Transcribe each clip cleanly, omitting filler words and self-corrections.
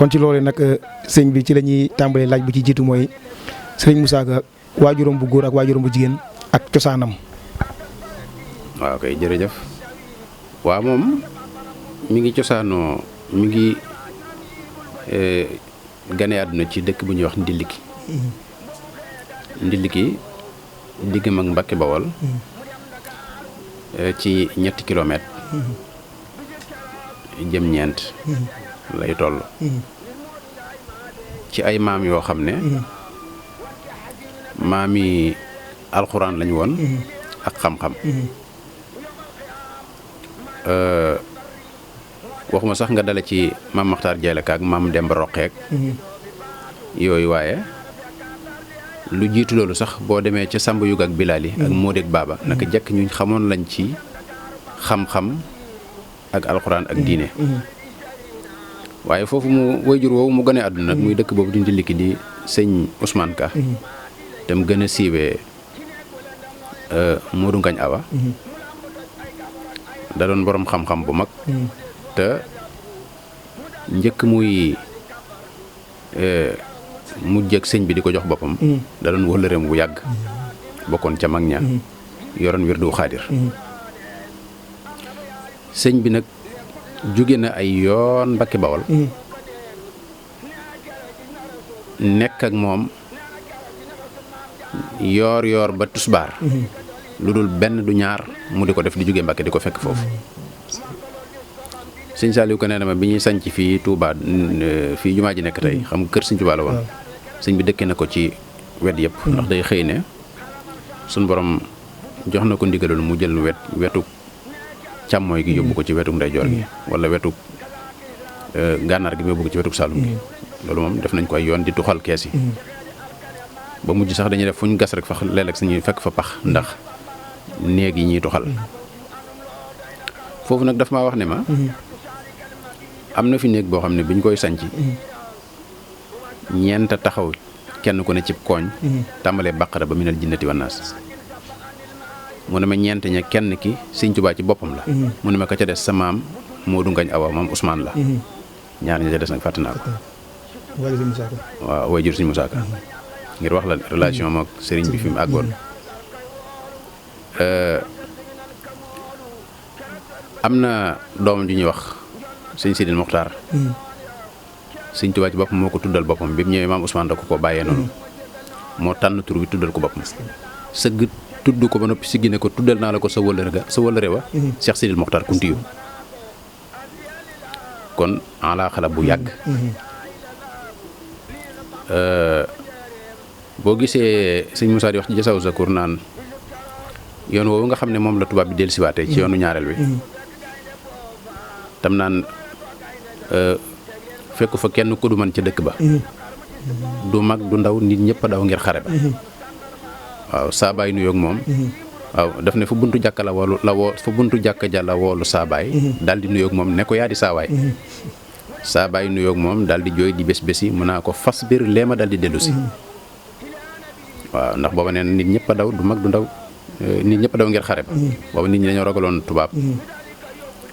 kon ci loolee nag sëñ bi ci la ñuy tàmbalee laaj bu ci jiitu mooy sëriñ Moussa Ka waajuram bu góor ak waajuram bu jigéen ak cosaanam. waaw kay jërëjëf waaw moom mi ngi cosaanoo mi ngi gane àdduna ci dëkk bu ñuy wax Ndiliki. Ndiliki diggam ak Mbàkke Bawol ci 3 kilomètres jëm 4 lay toll ci ay maam yoo xam ne maami alxuraan lañu woon ak xam-xam waxuma sax nga dale ci maam Maxtaar Jeelaka ak maam Demba Roqeek yooyu waaye lu jiitu loolu sax boo demee ca Samba Yug ak Bilaali ak Móodeeg Baaba naka jekk ñu xamoon lañ ci xam-xam ak alxuraan ak diine waaye foofu mu wayjur woowu mu gënee àdduna nag muy dëkk boobu di Ndiliki di sëñ Ousmane Ka te mu gën a siiwee Modou Ngañ Awa da doon boroom xam-xam bu mag te njëkk muy mujj ak sëñ bi di ko jox boppam da doon wëllëreem bu yàgg bokkoon ca mag ña yoroon wirdu xaadir sëñ bi nag jóge na ay yoon Mbàkke Bawol nekk ak moom yoor ba tusbaar lu dul benn du ñaar mu di ko def di jóge Mbàkke di ko fekk foofu sëñ Saliou ko nee na ma bi ñuy sanc fii Touba fii jumaa ji nekk tey xam nga kër sëñ Touba la woon sëñ bi dëkkee na ko ci wet yëpp ndax day xëy ne suñ borom jox na ko ndigalul mu jël wetu càmmooy gi yóbbu ko ci wetu ndeyjoor gi wala wetu gànnaar gi mu yóbbu ko ci wetu Saalum gi loolu moom def nañ ko ay yoon di tuxal kees yi ba mujj sax dañuy def fu ñu gas rek fa léeg-léeg sañuy fekk fa pax ndax néeg yi ñuy tuxal foofu nag daf maa wax ne ma am na fi néeg boo xam ne bi ñu koy sanc ñeent taxaw kenn ku ne cib kooñ tàmbalee baqara ba minal jinnati wannaas mu ne ma ñeent ña kenn ki sëñ Tuubaa ci boppam la mu ne ma ka ca des sa maam Modou Ngañ Awa maam Ousmane la ñaar ña ca des nag fàtte naa ko waaw waajur sëñ Moussa Ka ngir wax la relation mook sëriñ bi fi mu àggoon am na doomam ju ñuy wax sëñ Sidil Mokhtar sëñ Tuubaa ci boppam moo ko tuddal boppam bi mu ñëwee maam Ousmane da ko bàyyee noonu moo tànn tur bi tuddal ko boppam sëgg tudd ko ba noppi siggi ne ko tuddal naa la ko sa wëllëre wa Cheikh Sidil Mokhtar Kuntiyu kon ala xala bu yàgg boo gisee sëñ Moussa di wax ci Jasaw Zakur naan yoon woowu nga xam ne moom la tubaab bi dellusiwaatee ci yoonu ñaareel bi tam naan fekk fa kenn ku du man ca dëkk ba du mag du ndaw nit ñëpp a daw ngir xare ba waaw saabaay nuyoog moom waaw daf ne fa buntu jàkka la woo fa buntu jàkka ja la woolu saabaay daal di nuyoog moom ne ko yaa di saawaay saabaay nuyoog moom daal di jooy di bés bési mun naa ko fas biir leema daal di dellu si waaw ndax booba neen nit ñëpp a daw du mag du ndaw nit ñëpp a daw ngir xare ba booba nit ñi dañoo ragaloon tubaab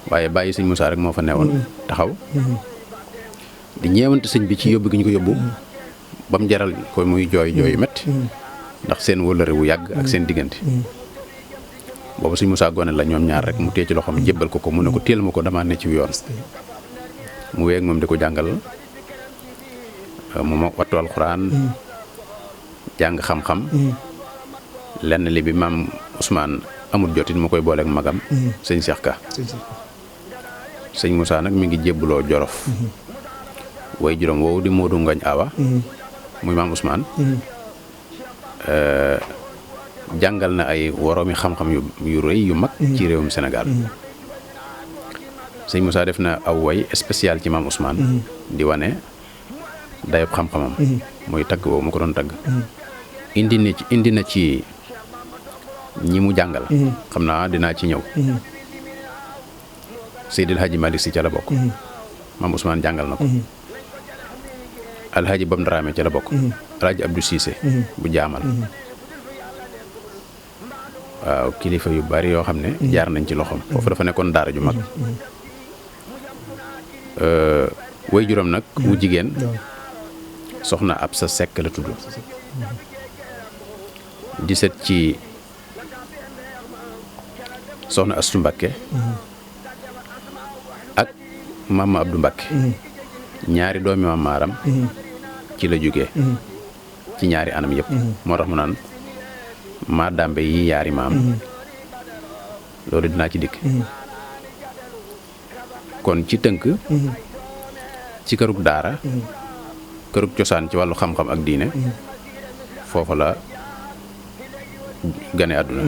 waaye bàyyi sëñ Moussa rek moo fa newoon taxaw di ñeewante sëñ bi ci yóbbu gi ñu ko yóbbu ba mu jaral ko muy jooy jooy metti ndax seen wëllëre wu yàgg ak seen diggante boobu sëñ Moussa gone la ñoom ñaar rek mu téye ci loxoom jébbal ko mu ne ko téel ma ko damaa ne ci yoon mu wéeg moom di ko jàngal mu wattu alxuraan jàng xam-xam lenn li bi maam Ousmane amul jotit mu koy booleeg magam sëñ Cheikh Ka sëñ Moussa nag mi ngi jébbuloo Jolof way juróom woowu di Modou Ngañ Awa muy maam Ousmane jàngal na ay woroomi xam-xam yu rëy yu mag ci réewum Sénégal sëñ Moussa def na aw way spécial ci maam Ousmane di wane dayob xam-xamam muy tagg boobu mu ko doon tagg indi na ci ñi mu jàngal xam naa dinaa ci ñëw Seydil Hadji Malick Sy ca la bokk maam Ousmane jàngal na ko Alhaji Bam Dramé ca la bokk Alhaji Abdou Cissé bu jaamal waaw kilifa yu bari yoo xam ne jaar nañ ci loxoom foofu dafa nekkoon daara ju mag waajuram nag wu jigéen soxna Absa Seck la tudd di set ci soxna Astu Mbakke ak Mama Abdou Mbakke ñaari doomi Maam Maaram ci la jógee ci ñaari anam yëpp moo tax mu naan maa dàmbe yi yaari maam loolu dinaa ci dikk kon ci tënk ci kërug daara kërug cosaan ci wàllu xam-xam ak diine foofa la gane àdduna